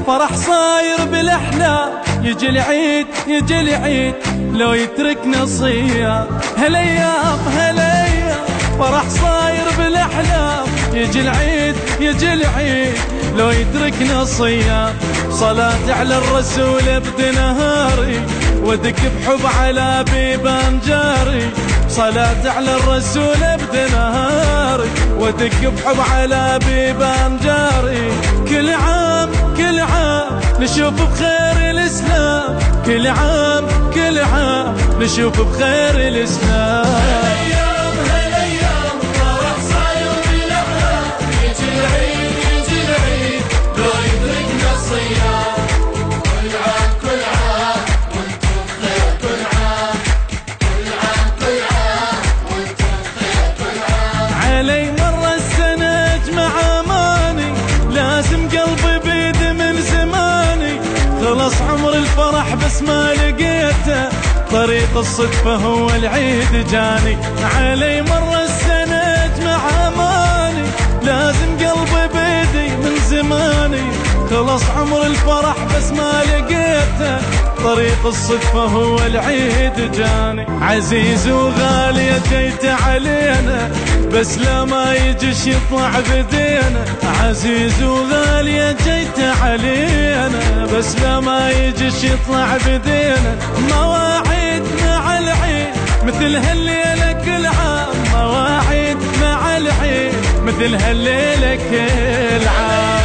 فرح صاير بالاحلام، يجي العيد يجي العيد لو يتركنا صيام. هالايام هالايام فرح صاير بالاحلام، يجي العيد يجي العيد لو يتركنا صيام. صلاة على الرسول بدنهاري، ودك بحب على بيبان جاري. صلاة على الرسول بدنهاري، ودك بحب على بيبان جاري. كل عام كل عام نشوف بخير الإسلام، كل عام كل عام نشوف بخير الإسلام. هالايام هالايام فرح صاير بالاحلام، يجي العيد يجي العيد لو يدركنا الصيام. كل عام كل عام وانتم بخير، كل عام كل عام كل عام وانتم بخير، كل عام. علي مر السنة اجمع اماني، لازم قلبي بيد من زماني. خلص عمر الفرح بس ما لقيته، طريق الصدفة هو العيد جاني. علي مر السنة اجمع اماني، لازم قلبي بيدي من زماني. خلص عمر الفرح بس ما لقيته، طريق الصدفة هو العيد جاني. عزيز وغالي جيت علينا، بس لا ما يجيش يطلع بدينا. عزيز وغالي جيت علينا، بس لا ما يجيش يطلع بدينا. مواعيد مع العيد مثل هالليلة كل عام، مواعيد مع العيد مثل هالليلة كل عام.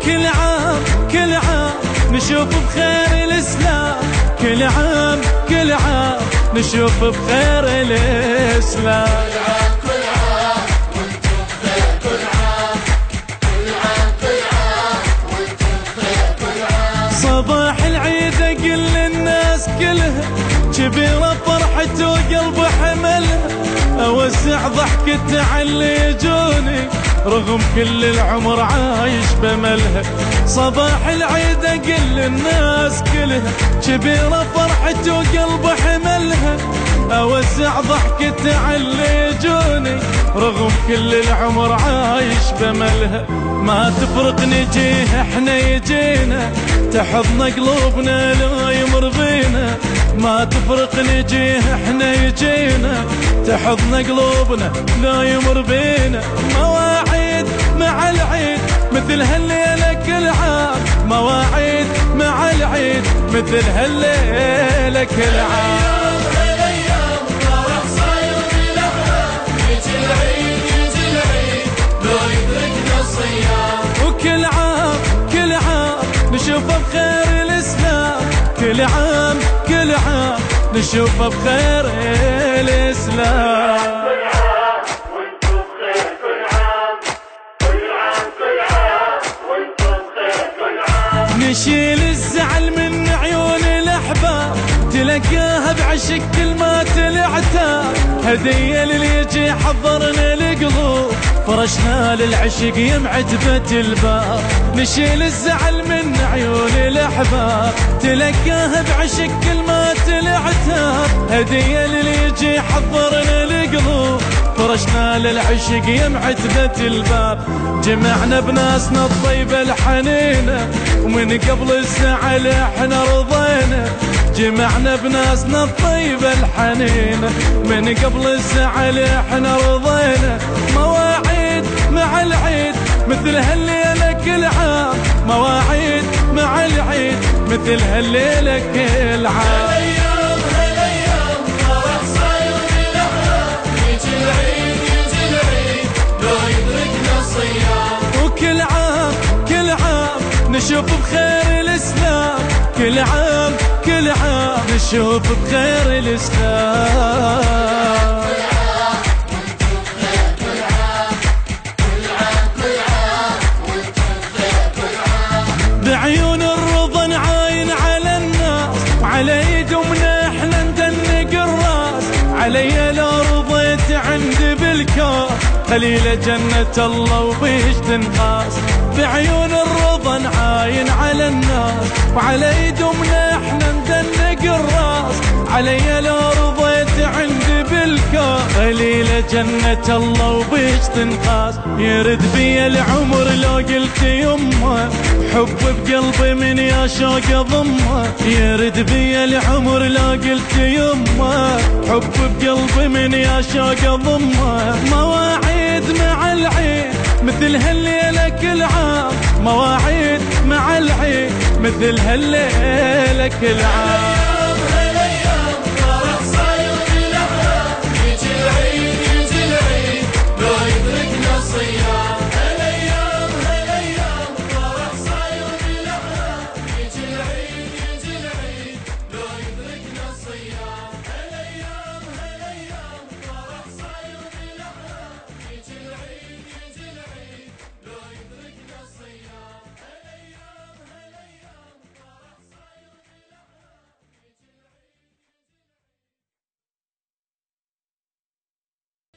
كل عام كل عام نشوف بخير الإسلام، كل عام كل عام نشوف بخير الإسلام. كل عام كل عام وانتم بخير، كل عام كل عام كل عام وانتم بخير، كل عام. صباح العيد أقل للناس كلها، كبيرة فرحته وقلب حملها. أوسع ضحكة على اللي يجوني، رغم كل العمر عايش بملها. صباح العيد أقل الناس كلها، كبيرة فرحته وقلب حملها. أوسع ضحكة على اللي يجوني، رغم كل العمر عايش بملها. ما تفرق نجيه احنا يجينا، تحضن قلوبنا لا يمر بينا. ما تفرق نجيه احنا يجينا، تحضن قلوبنا لا يمر بينا. مواعيد مع العيد مثل هالليلة كل عام، مواعيد مع العيد مثل هالليلة كل عام. هالايام فرح صاير بالاحلام، يجي العيد يجي العيد لو يدركنا الصيام. وكل عام كل عام نشوف بخير الإسلام، كل عام كل عام نشوف بخير الإسلام. نشيل الزعل من عيون الأحباب، تلقاها بعشق كل ما تلعتها. هدية للي يجي حضرنا القلوب، فرشنا للعشق يمعتبة الباب. نشيل الزعل من عيون الأحباب، تلقاها بعشق كل ما تلعتها. هدية للي يجي حضرنا القلوب، فرشنا للعشق يمعتبة الباب. جمعنا بناسنا الطيبة الحنينة، ومن قبل الزعل احنا رضينا. جمعنا بناسنا الطيبة الحنينة، من قبل الزعل احنا رضينا. مواعيد مع العيد مثل هالليلة كل عام، مواعيد مع العيد مثل هالليلة كل عام. هالايام هالايام فرح صاير بالاحلام، يجي العيد يجي العيد لو يدركنا الصيام. وكل عام كل عام نشوف بخير الإسلام، كل عام كل عام نشوف بخير الإسلام. بعيون الرضا نعاين على الناس، وعلى ايدنا احنا ندنق الراس. علي لو رضيت عندي بالكون، قليلة جنة الله وبيش تنقاس. بعيون الرضا نعاين على الناس، وعلى ايدنا احنا ندنق الراس. علي لو رضيت عندي بالكون، هالليلة جنة الله وبيش تنقاس. يرد بي العمر لو قلت يمه، حب بقلبي من يا شوق ضمه. يرد بي العمر لو قلت يمه، حب بقلبي من يا شوق ضمه. مواعيد مع العين مثل هالليلة كل عام، مواعيد مع العين مثل هالليلة كل عام.